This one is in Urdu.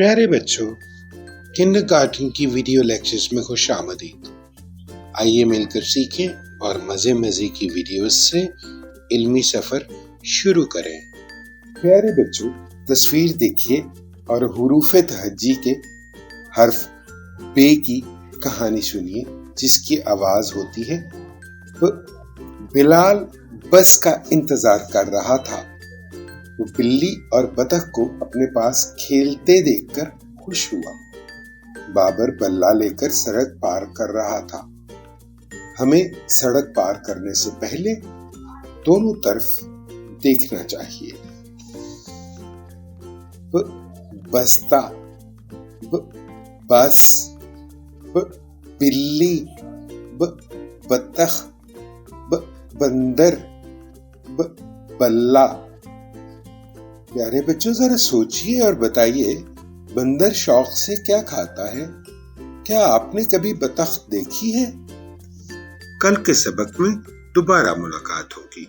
پیارے بچوں، کنڈرگارٹن کی ویڈیو لیکچرز میں خوش آمدید۔ آئیے مل کر سیکھیں اور مزے کی ویڈیوز سے علمی سفر شروع کریں۔ پیارے بچوں، تصویر دیکھیے اور حروف تہجی کے حرف بے کی کہانی سنیے، جس کی آواز ہوتی ہے بلال بس کا انتظار کر رہا تھا۔ وہ بلی اور بطخ کو اپنے پاس کھیلتے دیکھ کر خوش ہوا۔ بابر بلہ لے کر سڑک پار کر رہا تھا۔ ہمیں سڑک پار کرنے سے پہلے دونوں طرف دیکھنا چاہیے۔ بستہ، بس، بلی، بطخ، بندر، بلہ۔ پیارے بچوں، ذرا سوچئے اور بتائیے، بندر شوق سے کیا کھاتا ہے؟ کیا آپ نے کبھی بطخ دیکھی ہے؟ کل کے سبق میں دوبارہ ملاقات ہوگی۔